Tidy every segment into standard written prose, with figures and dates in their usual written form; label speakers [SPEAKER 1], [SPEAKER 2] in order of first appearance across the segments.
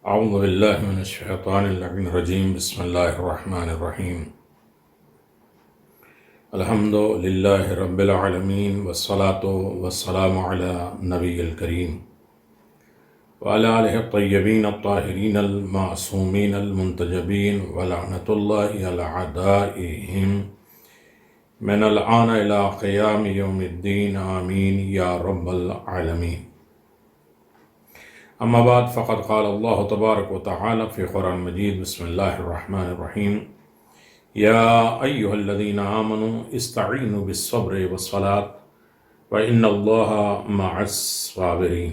[SPEAKER 1] اعوذ باللہ من الشیطان اللعین الرجیم بسم اللہ الرحمن الرحیم الحمد للہ رب العالمین والصلاة والسلام علی نبی الکریم وعلی آلہ الطیبین الطاہرین المعصومین المنتجبین ولعنۃ اللہ علی اعدائہم من الآن الی قیام یوم الدین آمین یا رب العالمین. اما بعد فقد قال اللہ تبارک و تعالی فی قرآن مجید بسم اللہ الرحمن الرحیم یا ایہا الذین آمنوا استعینوا بالصبر والصلاة وإن اللہ مع الصابرین.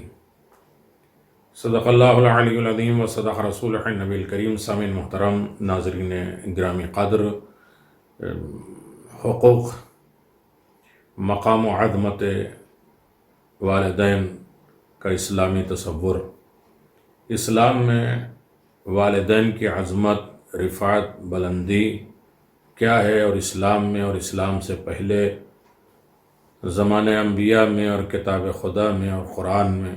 [SPEAKER 1] صدق اللہ العلی العظیم و صدق رسولہ النبی الکریم. سامعین محترم، ناظرین گرامی قدر، حقوق، مقام و عظمت والدین کا اسلامی تصور. اسلام میں والدین کی عظمت، رفعت، بلندی کیا ہے، اور اسلام میں اور اسلام سے پہلے زمانہ انبیاء میں اور کتاب خدا میں اور قرآن میں،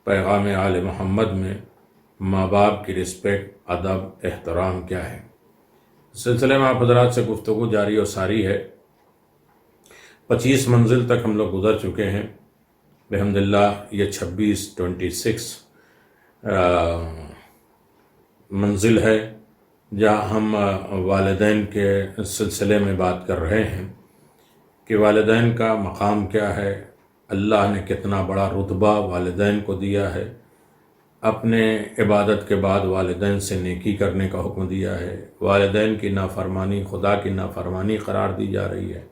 [SPEAKER 1] پیغام آل محمد میں ماں باپ کی رسپیکٹ، ادب، احترام کیا ہے. اس سلسلے میں آپ حضرات سے گفتگو جاری و ساری ہے. 25 منزل تک ہم لوگ گزر چکے ہیں بحمداللہ. یہ 26 منزل ہے جہاں ہم والدین کے سلسلے میں بات کر رہے ہیں کہ والدین کا مقام کیا ہے، اللہ نے کتنا بڑا رتبہ والدین کو دیا ہے، اپنے عبادت کے بعد والدین سے نیکی کرنے کا حکم دیا ہے، والدین کی نافرمانی خدا کی نافرمانی قرار دی جا رہی ہے،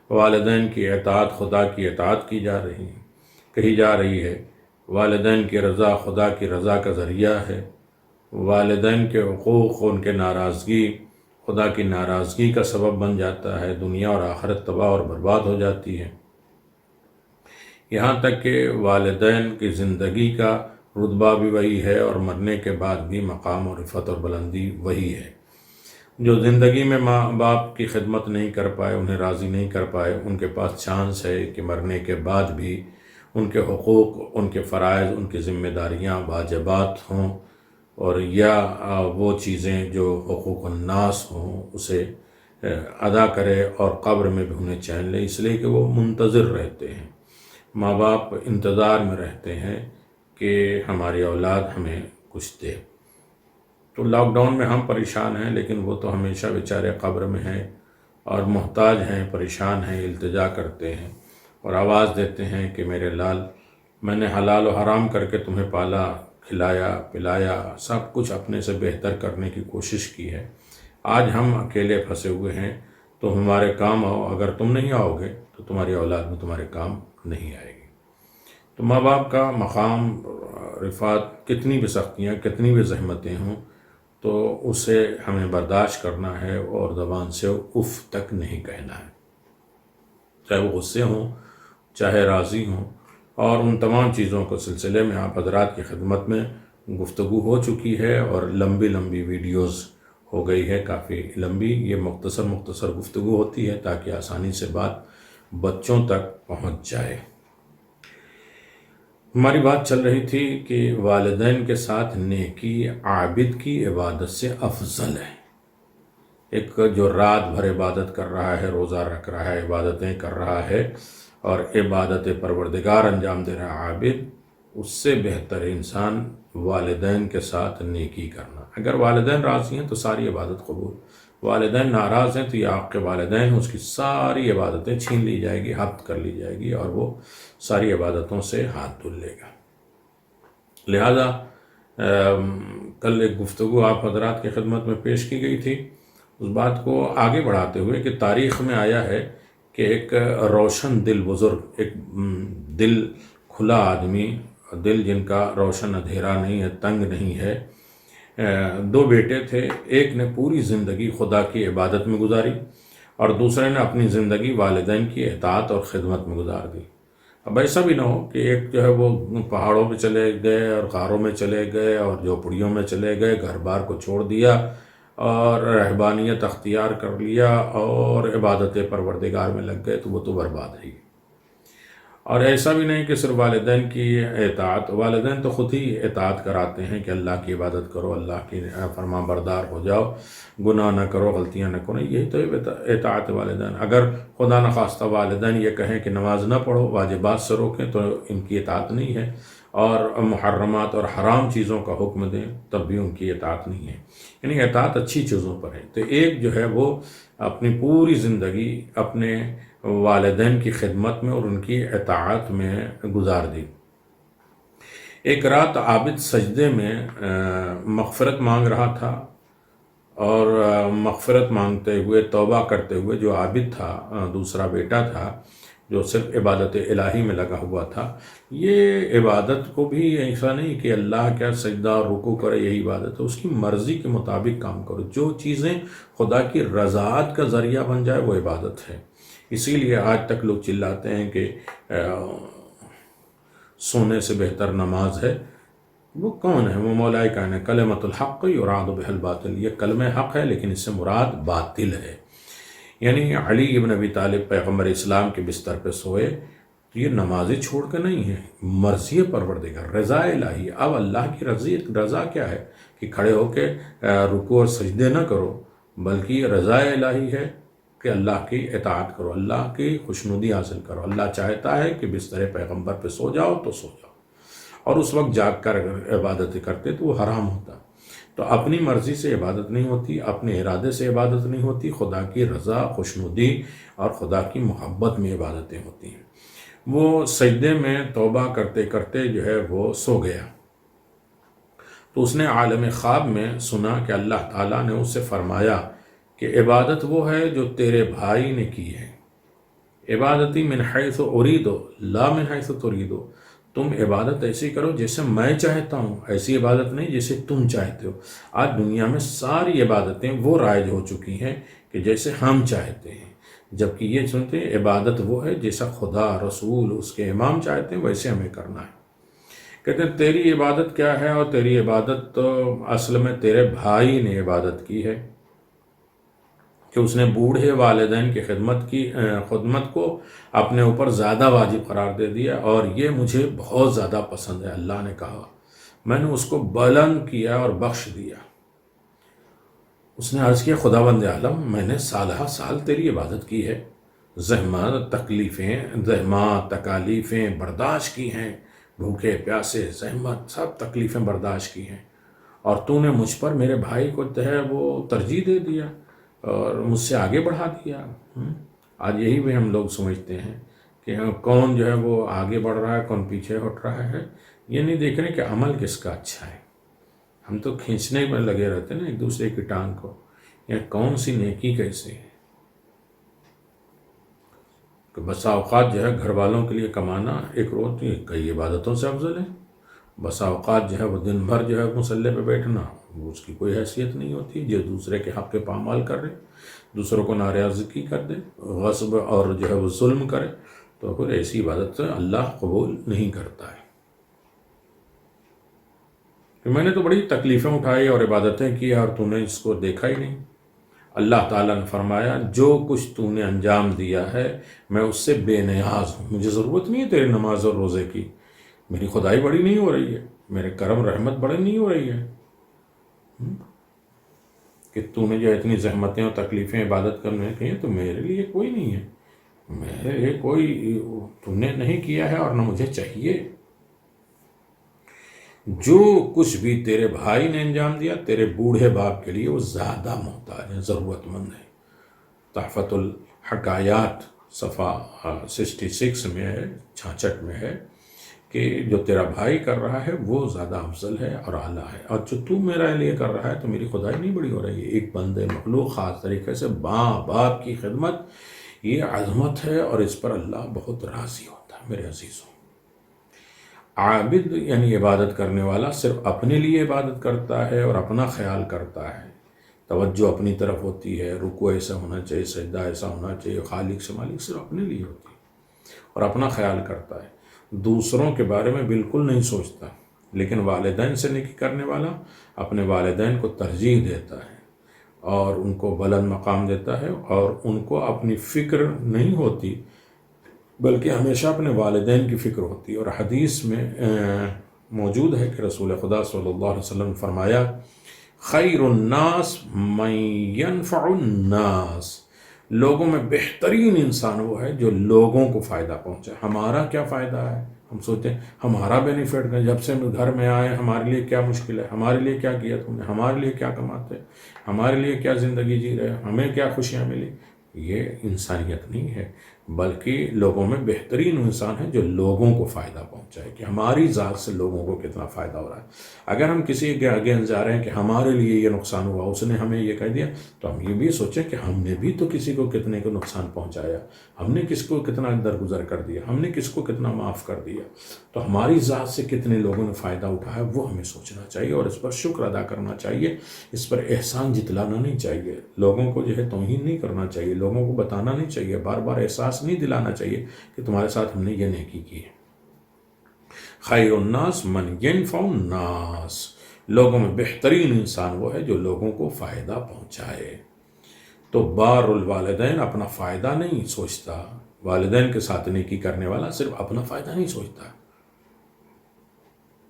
[SPEAKER 1] والدین کی اطاعت خدا کی اطاعت کہی جا رہی ہے، والدین کی رضا خدا کی رضا کا ذریعہ ہے، والدین کے حقوق، ان کے ناراضگی خدا کی ناراضگی کا سبب بن جاتا ہے، دنیا اور آخرت تباہ اور برباد ہو جاتی ہے. یہاں تک کہ والدین کی زندگی کا رتبہ بھی وہی ہے اور مرنے کے بعد بھی مقام اور رفعت اور بلندی وہی ہے. جو زندگی میں ماں باپ کی خدمت نہیں کر پائے، انہیں راضی نہیں کر پائے، ان کے پاس چانس ہے کہ مرنے کے بعد بھی ان کے حقوق، ان کے فرائض، ان کی ذمہ داریاں واجبات ہوں، اور یا وہ چیزیں جو حقوق الناس ہوں اسے ادا کرے، اور قبر میں بھی انہیں چین لے، اس لیے کہ وہ منتظر رہتے ہیں. ماں باپ انتظار میں رہتے ہیں کہ ہماری اولاد ہمیں کچھ دے. تو لاک ڈاؤن میں ہم پریشان ہیں، لیکن وہ تو ہمیشہ بیچارے قبر میں ہیں اور محتاج ہیں، پریشان ہیں، التجا کرتے ہیں اور آواز دیتے ہیں کہ میرے لال، میں نے حلال و حرام کر کے تمہیں پالا، کھلایا پلایا، سب کچھ اپنے سے بہتر کرنے کی کوشش کی ہے. آج ہم اکیلے پھنسے ہوئے ہیں، تو ہمارے کام آؤ. اگر تم نہیں آؤ گے تو تمہاری اولاد بھی تمہارے کام نہیں آئے گی. تو ماں باپ کا مقام، رفعت، کتنی بھی سختیاں، کتنی بھی زحمتیں ہوں، تو اسے ہمیں برداشت کرنا ہے اور زبان سے اف تک نہیں کہنا ہے، چاہے وہ غصے ہوں چاہے راضی ہوں. اور ان تمام چیزوں کے سلسلے میں آپ حضرات کی خدمت میں گفتگو ہو چکی ہے، اور لمبی ویڈیوز ہو گئی ہے، کافی لمبی. یہ مختصر گفتگو ہوتی ہے تاکہ آسانی سے بات بچوں تک پہنچ جائے. ہماری بات چل رہی تھی کہ والدین کے ساتھ نیکی عابد کی عبادت سے افضل ہے. ایک جو رات بھر عبادت کر رہا ہے، روزہ رکھ رہا ہے، عبادتیں کر رہا ہے اور عبادت پروردگار انجام دے رہا عابد، اس سے بہتر انسان والدین کے ساتھ نیکی کرنا. اگر والدین راضی ہیں تو ساری عبادت قبول، والدین ناراض ہیں تو یہ آپ کے والدین ہیں، اس کی ساری عبادتیں چھین لی جائے گی، ہدم کر لی جائے گی، اور وہ ساری عبادتوں سے ہاتھ دھل لے گا. لہذا کل ایک گفتگو آپ حضرات کی خدمت میں پیش کی گئی تھی، اس بات کو آگے بڑھاتے ہوئے کہ تاریخ میں آیا ہے کہ ایک روشن دل بزرگ، ایک دل کھلا آدمی، دل جن کا روشن اندھیرا نہیں ہے، تنگ نہیں ہے، 2 بیٹے تھے. ایک نے پوری زندگی خدا کی عبادت میں گزاری اور دوسرے نے اپنی زندگی والدین کی اطاعت اور خدمت میں گزار دی. اب ایسا بھی نہ ہو کہ ایک جو ہے وہ پہاڑوں میں چلے گئے اور غاروں میں چلے گئے اور جھوپڑیوں میں چلے گئے، گھر بار کو چھوڑ دیا اور رہبانیت اختیار کر لیا اور عبادت پروردگار میں لگ گئے، تو وہ تو برباد ہے. اور ایسا بھی نہیں کہ صرف والدین کی اطاعت، والدین تو خود ہی اطاعت کراتے ہیں کہ اللہ کی عبادت کرو، اللہ کی فرما بردار ہو جاؤ، گناہ نہ کرو، غلطیاں نہ کرو، یہی تو اطاعت والدین۔ اگر خدا نخواستہ والدین یہ کہیں کہ نماز نہ پڑھو، واجبات سے روکیں، تو ان کی اطاعت نہیں ہے، اور محرمات اور حرام چیزوں کا حکم دیں تب بھی ان کی اطاعت نہیں ہے، یعنی اطاعت اچھی چیزوں پر ہے۔ تو ایک جو ہے وہ اپنی پوری زندگی اپنے والدین کی خدمت میں اور ان کی اطاعت میں گزار دی۔ ایک رات عابد سجدے میں مغفرت مانگ رہا تھا، اور مغفرت مانگتے ہوئے، توبہ کرتے ہوئے، جو عابد تھا، دوسرا بیٹا تھا جو صرف عبادت الہی میں لگا ہوا تھا، یہ عبادت کو بھی ایسا نہیں کہ اللہ کیا سجدہ اور رکوع کرے یہی عبادت ہے، اس کی مرضی کے مطابق کام کرو، جو چیزیں خدا کی رضاعت کا ذریعہ بن جائے وہ عبادت ہے۔ اسی لیے آج تک لوگ چلاتے ہیں کہ سونے سے بہتر نماز ہے۔ وہ کون ہے؟ وہ مولا کائنات، کلمۃ الحق یراد بہ الباطل، یہ کلمہ حق ہے لیکن اس سے مراد باطل ہے۔ یعنی علی ابن ابی طالب پیغمبر اسلام کے بستر پہ سوئے تو یہ نمازیں چھوڑ کے نہیں ہے، مرضی پروردگار، رضا الہی۔ اب اللہ کی رضا کیا ہے کہ کھڑے ہو کے رکوع اور سجدے نہ کرو، بلکہ یہ رضا الہی ہے کہ اللہ کی اطاعت کرو، اللہ کی خوشنودی حاصل کرو۔ اللہ چاہتا ہے کہ بستر پیغمبر پہ سو جاؤ تو سو جاؤ، اور اس وقت جاگ کر اگر عبادت کرتے تو وہ حرام ہوتا۔ تو اپنی مرضی سے عبادت نہیں ہوتی، اپنے ارادے سے عبادت نہیں ہوتی، خدا کی رضا، خوشنودی اور خدا کی محبت میں عبادتیں ہوتی ہیں۔ وہ سجدے میں توبہ کرتے کرتے جو ہے وہ سو گیا، تو اس نے عالم خواب میں سنا کہ اللہ تعالیٰ نے اس سے فرمایا کہ عبادت وہ ہے جو تیرے بھائی نے کی ہے، عبادتی من حیث اریدو لا من حیث تریدو، تم عبادت ایسی کرو جیسے میں چاہتا ہوں، ایسی عبادت نہیں جیسے تم چاہتے ہو۔ آج دنیا میں ساری عبادتیں وہ رائج ہو چکی ہیں کہ جیسے ہم چاہتے ہیں، جبکہ یہ سنتے ہیں عبادت وہ ہے جیسا خدا، رسول، اس کے امام چاہتے ہیں ویسے ہمیں کرنا ہے۔ کہتے ہیں تیری عبادت کیا ہے؟ اور تیری عبادت تو اصل میں تیرے بھائی نے عبادت کی ہے کہ اس نے بوڑھے والدین کی خدمت کو اپنے اوپر زیادہ واجب قرار دے دیا، اور یہ مجھے بہت زیادہ پسند ہے۔ اللہ نے کہا میں نے اس کو بلند کیا اور بخش دیا۔ اس نے عرض کیا خداوند عالم، میں نے سالہ سال تیری عبادت کی ہے، زحمت تکالیفیں برداشت کی ہیں، بھوکے پیاسے زحمت سب تکلیفیں برداشت کی ہیں، اور تو نے مجھ پر میرے بھائی کو وہ ترجیح دے دیا اور مجھ سے آگے بڑھا دیا۔ آج یہی بھی ہم لوگ سمجھتے ہیں کہ کون جو ہے وہ آگے بڑھ رہا ہے، کون پیچھے ہٹ رہا ہے، یہ نہیں دیکھ رہے کہ عمل کس کا اچھا ہے۔ ہم تو کھینچنے میں لگے رہتے ہیں نا ایک دوسرے کی ٹانگ کو، یا کون سی نیکی کیسے ہے۔ کہ بسا اوقات جو ہے گھر والوں کے لیے کمانا ایک روز کئی عبادتوں سے افضل ہے، بسا اوقات جو ہے وہ دن بھر جو ہے مصلی پہ بیٹھنا، وہ اس کی کوئی حیثیت نہیں ہوتی، جو دوسرے کے حق پہ پامال کر رہے، دوسروں کو ناراضگی کر دے، غصب اور جو ہے وہ ظلم کرے، تو پھر ایسی عبادت سے اللہ قبول نہیں کرتا ہے۔ کہ میں نے تو بڑی تکلیفیں اٹھائی اور عبادتیں کی اور تو نے اس کو دیکھا ہی نہیں۔ اللہ تعالیٰ نے فرمایا جو کچھ تو نے انجام دیا ہے میں اس سے بے نیاز ہوں، مجھے ضرورت نہیں ہے تیرے نماز اور روزے کی، میری خدائی بڑی نہیں ہو رہی ہے، میرے کرم رحمت بڑی نہیں ہو رہی ہے کہ تو نے جو اتنی زحمتیں اور تکلیفیں عبادت کرنے کی ہیں تو میرے لیے کوئی نہیں ہے، میرے لیے کوئی تو نے نہیں کیا ہے اور نہ مجھے چاہیے۔ جو کچھ بھی تیرے بھائی نے انجام دیا تیرے بوڑھے باپ کے لیے وہ زیادہ محتاج ہے، ضرورت مند ہے۔ تحفۃ الحکایات صفحہ 66 میں ہے، 66 میں ہے کہ جو تیرا بھائی کر رہا ہے وہ زیادہ افضل ہے اور اعلیٰ ہے، اور جو تو میرے لیے کر رہا ہے تو میری خدائی نہیں بڑی ہو رہی ہے۔ ایک بندے مخلوق خاص طریقے سے باپ کی خدمت، یہ عظمت ہے اور اس پر اللہ بہت راضی ہوتا ہے۔ میرے عزیزوں، عابد یعنی عبادت کرنے والا صرف اپنے لیے عبادت کرتا ہے اور اپنا خیال کرتا ہے، توجہ اپنی طرف ہوتی ہے، رکوع ایسا ہونا چاہیے، سجدہ ایسا ہونا چاہیے، خالق سے مالک صرف اپنے لیے ہوتی ہے اور اپنا خیال کرتا ہے، دوسروں کے بارے میں بالکل نہیں سوچتا۔ لیکن والدین سے نیکی کرنے والا اپنے والدین کو ترجیح دیتا ہے اور ان کو بلند مقام دیتا ہے، اور ان کو اپنی فکر نہیں ہوتی بلکہ ہمیشہ اپنے والدین کی فکر ہوتی ہے۔ اور حدیث میں موجود ہے کہ رسول خدا صلی اللہ علیہ وسلم نے فرمایا خیر الناس من ينفع الناس، لوگوں میں بہترین انسان وہ ہے جو لوگوں کو فائدہ پہنچائے۔ ہمارا کیا فائدہ ہے؟ ہم سوچتے ہیں ہمارا بینیفٹ ہے، جب سے ہم گھر میں آئے ہمارے لیے کیا مشکل ہے، ہمارے لیے کیا کیا تم نے، ہمارے لیے کیا کماتے، ہمارے لیے کیا زندگی جی رہے، ہمیں کیا خوشیاں ملی۔ یہ انسانیت نہیں ہے، بلکہ لوگوں میں بہترین انسان ہے جو لوگوں کو فائدہ پہنچائے، کہ ہماری ذات سے لوگوں کو کتنا فائدہ ہو رہا ہے۔ اگر ہم کسی کے آگے جا رہے ہیں کہ ہمارے لیے یہ نقصان ہوا، اس نے ہمیں یہ کہہ دیا، تو ہم یہ بھی سوچیں کہ ہم نے بھی تو کسی کو کتنے کو نقصان پہنچایا، ہم نے کس کو کتنا درگزر کر دیا، ہم نے کس کو کتنا معاف کر دیا، تو ہماری ذات سے کتنے لوگوں نے فائدہ اٹھایا وہ ہمیں سوچنا چاہیے اور اس پر شکر ادا کرنا چاہیے، اس پر احسان جتلانا نہیں چاہیے، لوگوں کو جو ہے توہین نہیں کرنا چاہیے، لوگوں کو بتانا نہیں چاہیے، بار بار احساس نہیں دلانا چاہیے کہ تمہارے ساتھ ہم نے یہ نیکی کی ہے۔ خیر الناس من ینفع الناس، لوگوں میں بہترین انسان وہ ہے جو لوگوں کو فائدہ پہنچائے۔ تو بار الوالدین اپنا فائدہ نہیں سوچتا، والدین کے ساتھ نیکی کرنے والا صرف اپنا فائدہ نہیں سوچتا،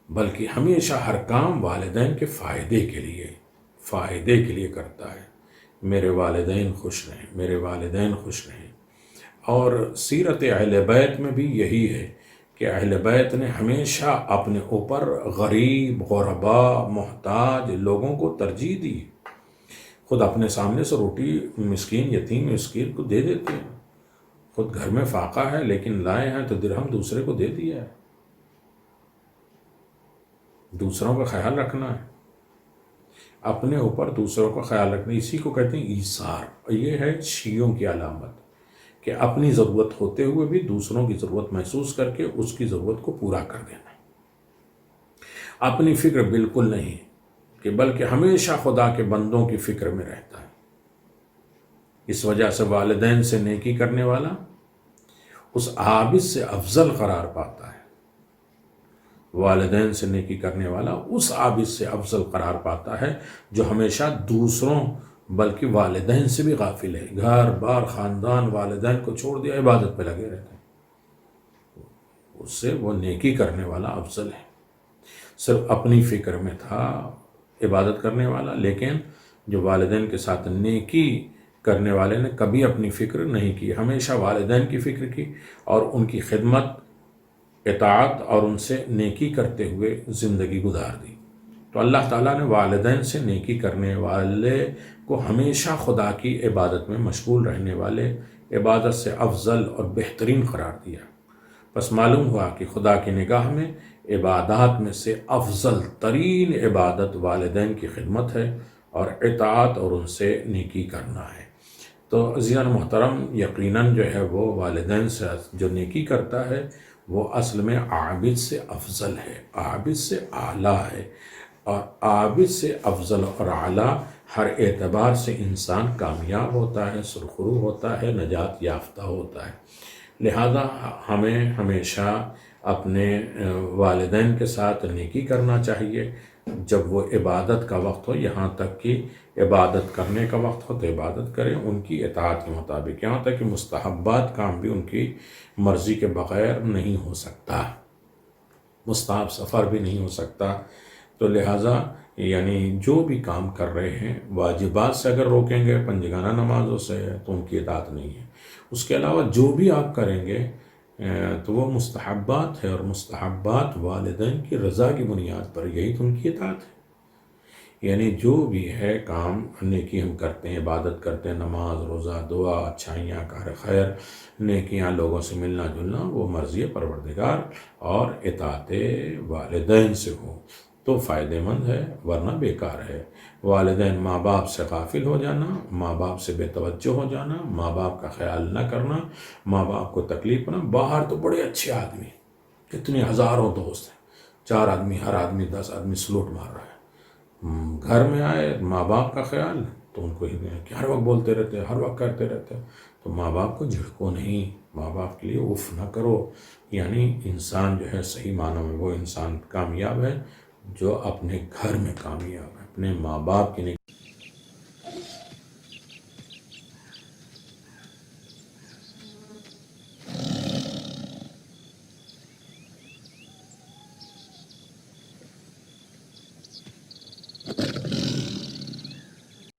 [SPEAKER 1] بلکہ ہمیشہ ہر کام والدین کے فائدے کے لیے کرتا ہے۔ میرے والدین خوش رہیں، میرے والدین خوش رہیں۔ اور سیرت اہل بیت میں بھی یہی ہے کہ اہل بیت نے ہمیشہ اپنے اوپر غریب، غربا، محتاج لوگوں کو ترجیح دی، خود اپنے سامنے سے روٹی مسکین، یتیم مسکین کو دے دیتے ہیں، خود گھر میں فاقہ ہے لیکن لائے ہیں تو درہم دوسرے کو دے دیا ہے۔ دوسروں کا خیال رکھنا ہے، اپنے اوپر دوسروں کا خیال رکھنا، اسی کو کہتے ہیں ایثار۔ یہ ہے شیعوں کی علامت کہ اپنی ضرورت ہوتے ہوئے بھی دوسروں کی ضرورت محسوس کر کے اس کی ضرورت کو پورا کر دینا، اپنی فکر بالکل نہیں کہ بلکہ ہمیشہ خدا کے بندوں کی فکر میں رہتا ہے۔ اس وجہ سے والدین سے نیکی کرنے والا اس عابد سے افضل قرار پاتا ہے، والدین سے نیکی کرنے والا اس عابد سے افضل قرار پاتا ہے جو ہمیشہ دوسروں بلکہ والدین سے بھی غافل ہے، گھر بار خاندان والدین کو چھوڑ دیا عبادت پہ لگے رہتے ہیں، اس سے وہ نیکی کرنے والا افضل ہے۔ صرف اپنی فکر میں تھا عبادت کرنے والا، لیکن جو والدین کے ساتھ نیکی کرنے والے نے کبھی اپنی فکر نہیں کی، ہمیشہ والدین کی فکر کی اور ان کی خدمت، اطاعت اور ان سے نیکی کرتے ہوئے زندگی گزار دی۔ تو اللہ تعالیٰ نے والدین سے نیکی کرنے والے کو ہمیشہ خدا کی عبادت میں مشغول رہنے والے، عبادت سے افضل اور بہترین قرار دیا۔ بس معلوم ہوا کہ خدا کی نگاہ میں عبادات میں سے افضل ترین عبادت والدین کی خدمت ہے اور اطاعت اور ان سے نیکی کرنا ہے۔ تو عزیزان محترم، یقیناً جو ہے وہ والدین سے جو نیکی کرتا ہے وہ اصل میں عابد سے افضل ہے، عابد سے اعلیٰ ہے، اور عابد سے افضل اور اعلیٰ ہر اعتبار سے انسان کامیاب ہوتا ہے، سرخرو ہوتا ہے، نجات یافتہ ہوتا ہے۔ لہذا ہمیں ہمیشہ اپنے والدین کے ساتھ نیکی کرنا چاہیے، جب وہ عبادت کا وقت ہو، یہاں تک کہ عبادت کرنے کا وقت ہو تو عبادت کریں ان کی اطاعت کے مطابق، یہاں تک کہ مستحبات کام بھی ان کی مرضی کے بغیر نہیں ہو سکتا، مستحب سفر بھی نہیں ہو سکتا۔ تو لہٰذا یعنی جو بھی کام کر رہے ہیں واجبات سے اگر روکیں گے، پنجگانہ نمازوں سے، تو ان کی اطاعت نہیں ہے۔ اس کے علاوہ جو بھی آپ کریں گے تو وہ مستحبات ہے، اور مستحبات والدین کی رضا کی بنیاد پر، یہی تو ان کی اطاعت ہے۔ یعنی جو بھی ہے کام نیکی ہم کرتے ہیں، عبادت کرتے ہیں، نماز، روزہ، دعا، اچھائیاں، کار خیر، نیکیاں، لوگوں سے ملنا جلنا، وہ مرضی پروردگار اور اطاعت والدین سے ہو تو فائدہ مند ہے، ورنہ بیکار ہے۔ والدین ماں باپ سے غافل ہو جانا، ماں باپ سے بے توجہ ہو جانا، ماں باپ کا خیال نہ کرنا، ماں باپ کو تکلیف ہونا۔ باہر تو بڑے اچھے آدمی، کتنے ہزاروں دوست ہیں، 4 آدمی، ہر آدمی 10 آدمی سلوٹ مار رہا ہے، گھر میں آئے ماں باپ کا خیال تو ان کو کہ ہر وقت بولتے رہتے ہیں، ہر وقت کرتے رہتے ہیں۔ تو ماں باپ کو جھڑکو نہیں، ماں باپ کے لیے اف نہ کرو۔ یعنی انسان جو ہے صحیح معنوں میں وہ انسان کامیاب ہے جو اپنے گھر میں کامیاب ہے، اپنے ماں باپ کی